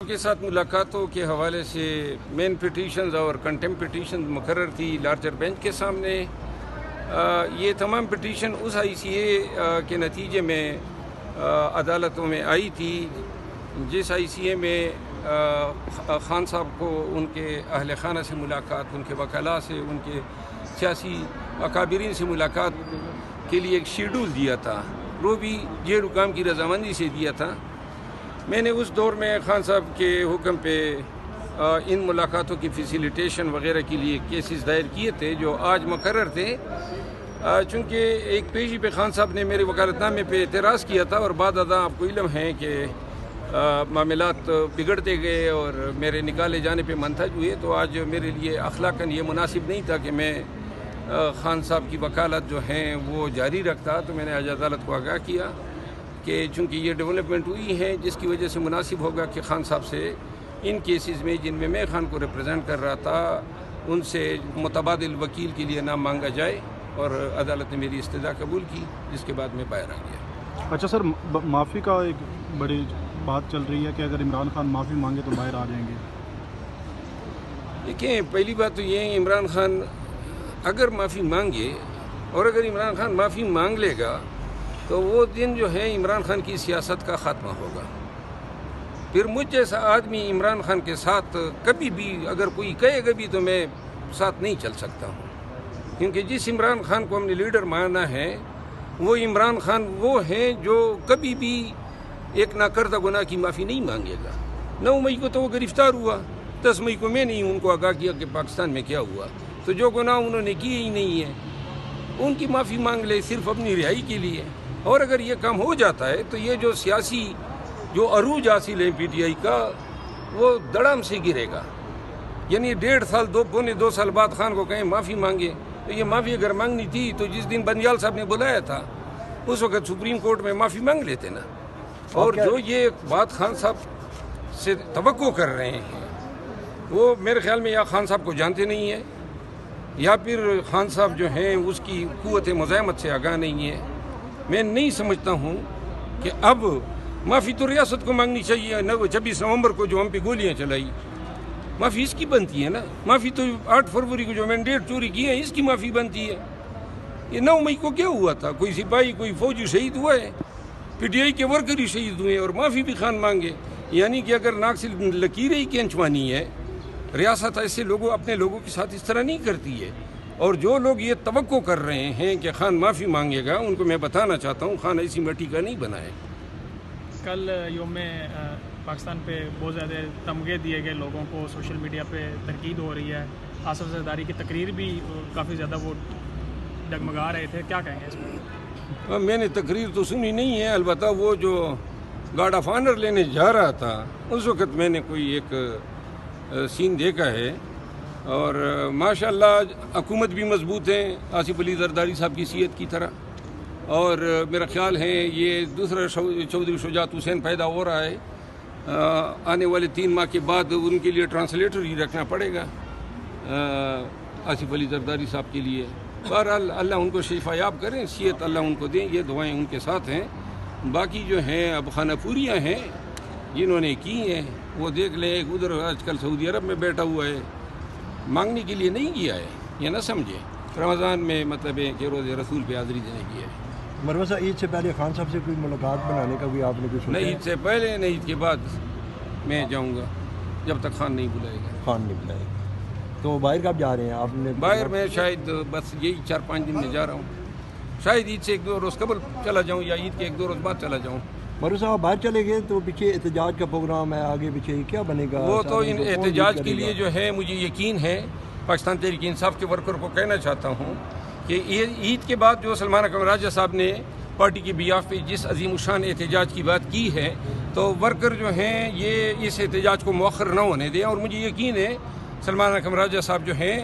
کے ساتھ ملاقاتوں کے حوالے سے مین پٹیشنز اور کنٹمپٹ پٹیشنز مقرر تھی لارجر بینچ کے سامنے. یہ تمام پٹیشن اس آئی سی اے کے نتیجے میں عدالتوں میں آئی تھی جس آئی سی اے میں خان صاحب کو ان کے اہل خانہ سے ملاقات، ان کے وکلاء سے، ان کے سیاسی اکابرین سے ملاقات کے لیے ایک شیڈول دیا تھا، وہ بھی جیل حکام کی رضامندی سے دیا تھا. میں نے اس دور میں خان صاحب کے حکم پہ ان ملاقاتوں کی فیسیلیٹیشن وغیرہ کے لیے کیسز دائر کیے تھے جو آج مقرر تھے. چونکہ ایک پیشی پہ خان صاحب نے میرے وکالت نامے پہ اعتراض کیا تھا اور بعد ازاں آپ کو علم ہے کہ معاملات بگڑتے گئے اور میرے نکالے جانے پہ منتج ہوئے، تو آج میرے لیے اخلاقاً یہ مناسب نہیں تھا کہ میں خان صاحب کی وکالت جو ہیں وہ جاری رکھتا. تو میں نے آج عدالت کو آگاہ کیا کہ چونکہ یہ ڈیولپمنٹ ہوئی ہے جس کی وجہ سے مناسب ہوگا کہ خان صاحب سے ان کیسز میں جن میں خان کو ریپرزینٹ کر رہا تھا ان سے متبادل وکیل کے لیے نام مانگا جائے، اور عدالت نے میری استدعا قبول کی جس کے بعد میں باہر آ گیا. اچھا سر، معافی کا ایک بڑی بات چل رہی ہے کہ اگر عمران خان معافی مانگے تو باہر آ جائیں گے. دیکھیں، پہلی بات تو یہ ہے عمران خان اگر معافی مانگے اور اگر عمران خان معافی مانگ لے گا تو وہ دن جو ہے عمران خان کی سیاست کا خاتمہ ہوگا. پھر مجھ جیسا آدمی عمران خان کے ساتھ کبھی بھی اگر کوئی کہے گا بھی تو میں ساتھ نہیں چل سکتا ہوں، کیونکہ جس عمران خان کو ہم نے لیڈر مانا ہے وہ عمران خان وہ ہیں جو کبھی بھی ایک ناکردہ گناہ کی معافی نہیں مانگے گا. 9 مئی کو تو وہ گرفتار ہوا، 10 مئی کو میں نے ان کو آگاہ کیا کہ پاکستان میں کیا ہوا، تو جو گناہ انہوں نے کیے ہی نہیں ہیں ان کی معافی مانگ لے صرف اپنی رہائی کے لیے. اور اگر یہ کام ہو جاتا ہے تو یہ جو سیاسی جو عروج حاصل ہے پی ٹی آئی کا وہ دڑام سے گرے گا. یعنی 1.5 سال 2 سال بعد خان کو کہیں معافی مانگے، تو یہ معافی اگر مانگنی تھی تو جس دن بنجال صاحب نے بلایا تھا اس وقت سپریم کورٹ میں معافی مانگ لیتے نا. اور جو یہ بات خان صاحب سے توقع کر رہے ہیں وہ میرے خیال میں یا خان صاحب کو جانتے نہیں ہیں یا پھر خان صاحب جو ہیں اس کی قوت مزاحمت سے آگاہ نہیں ہے. میں نہیں سمجھتا ہوں کہ اب معافی تو ریاست کو مانگنی چاہیے. 26 نومبر کو جو ہم پہ گولیاں چلائی معافی اس کی بنتی ہے نا. معافی تو 8 فروری کو جو مینڈیٹ چوری کی ہے اس کی معافی بنتی ہے. یہ 9 مئی کو کیا ہوا تھا؟ کوئی سپاہی کوئی فوجی شہید ہوا ہے، پی ٹی آئی کے ورکر ہی شہید ہوئے اور معافی بھی خان مانگے. یعنی کہ اگر ناک سے لکیریں ہی کھینچوانی ہے، ریاست ایسے لوگوں اپنے لوگوں کے ساتھ اس طرح نہیں کرتی ہے. اور جو لوگ یہ توقع کر رہے ہیں کہ خان معافی مانگے گا ان کو میں بتانا چاہتا ہوں خان ایسی مٹی کا نہیں بنا ہے. کل یوم پاکستان پہ بہت زیادہ تمغے دیے گئے لوگوں کو، سوشل میڈیا پہ تنقید ہو رہی ہے. آصف زرداری کی تقریر بھی کافی زیادہ وہ ڈگمگا رہے تھے، کیا کہیں گے اس میں؟ میں نے تقریر تو سنی نہیں ہے، البتہ وہ جو گارڈ آف آنر لینے جا رہا تھا اس وقت میں نے کوئی ایک سین دیکھا ہے. اور ماشاءاللہ حکومت بھی مضبوط ہے آصف علی زرداری صاحب کی صحت کی طرح، اور میرا خیال ہے یہ دوسرا چودھری شجاعت حسین پیدا ہو رہا ہے. آنے والے 3 ماہ کے بعد ان کے لیے ٹرانسلیٹر ہی رکھنا پڑے گا آصف علی زرداری صاحب کے لیے. بہرحال اللہ ان کو شفا یاب کریں، صحت اللہ ان کو دیں، یہ دعائیں ان کے ساتھ ہیں. باقی جو ہیں اب خانہ پوریاں ہیں جنہوں نے کی ہیں وہ دیکھ لیں. ایک ادھر آج کل سعودی عرب میں بیٹھا ہوا ہے، مانگنے کے لیے نہیں کیا ہے، یہ نہ سمجھے. رمضان میں مطلب ہے کہ روزے رسول پہ حاضری دینے کی ہے. مروہ صاحب، عید سے پہلے خان صاحب سے کوئی ملاقات بنانے کا بھی آپ نے کچھ سوچا؟ نہ عید سے پہلے نہ عید کے بعد میں جاؤں گا جب تک خان نہیں بلائے گا. خان نہیں بلائے گا تو باہر کب جا رہے ہیں آپ نے؟ باہر میں شاید بس یہی 4-5 دن میں جا رہا ہوں. شاید عید سے 1-2 روز قبل چلا جاؤں یا عید کے 1-2 روز بعد چلا جاؤں. مروہ صاحب باہر چلے گئے تو پیچھے احتجاج کا پروگرام ہے، آگے پیچھے کیا بنے گا؟ وہ تو ان احتجاج کے لیے جو ہے مجھے یقین ہے پاکستان تحریک انصاف کے ورکر کو کہنا چاہتا ہوں کہ عید کے بعد جو سلمان اکرم راجہ صاحب نے پارٹی کے بیاف پہ جس عظیم الشان احتجاج کی بات کی ہے تو ورکر جو ہیں یہ اس احتجاج کو مؤخر نہ ہونے دیں. اور مجھے یقین ہے سلمان اکرم راجہ صاحب جو ہیں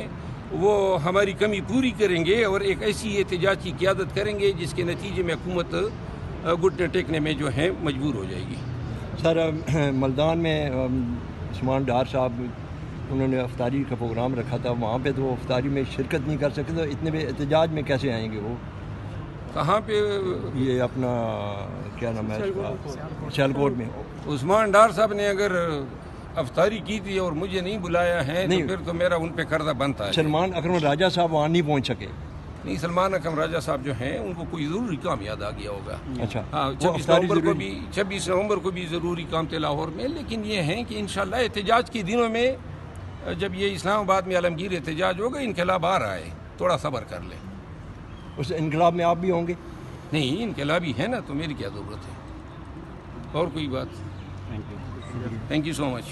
وہ ہماری کمی پوری کریں گے اور ایک ایسی احتجاج کی قیادت کریں گے جس کے نتیجے میں حکومت گھٹنے ٹیکنے میں جو ہے مجبور ہو جائے گی. سر، ملدان میں عثمان ڈار صاحب انہوں نے افطاری کا پروگرام رکھا تھا، وہاں پہ تو افطاری میں شرکت نہیں کر سکتے، تو اتنے بے احتجاج میں کیسے آئیں گے وہ؟ کہاں پہ؟ یہ اپنا کیا نام ہے، سیالکوٹ میں. عثمان ڈار صاحب نے اگر افطاری کی تھی اور مجھے نہیں بلایا ہے تو نہیں۔ پھر تو میرا ان پہ قرضہ بنتا ہے. سلمان اکرم راجہ صاحب وہاں نہیں پہنچ سکے. نہیں، سلمان اکرم راجہ صاحب جو ہیں ان کو کوئی ضروری کام یاد آ گیا ہوگا. اچھا ہاں، وہ 26 افطاری نومبر کو ضروری- بھی 26 نومبر کو بھی ضروری کام تھے لاہور میں. لیکن یہ ہیں کہ انشاءاللہ احتجاج کے دنوں میں جب یہ اسلام آباد میں عالمگیر احتجاج ہوگا، انقلاب آ رہا ہے، تھوڑا صبر کر لیں. اس انقلاب میں آپ بھی ہوں گے؟ نہیں، انقلابی ہے نا تو میری کیا ضرورت ہے. اور کوئی بات؟ Thank you so much.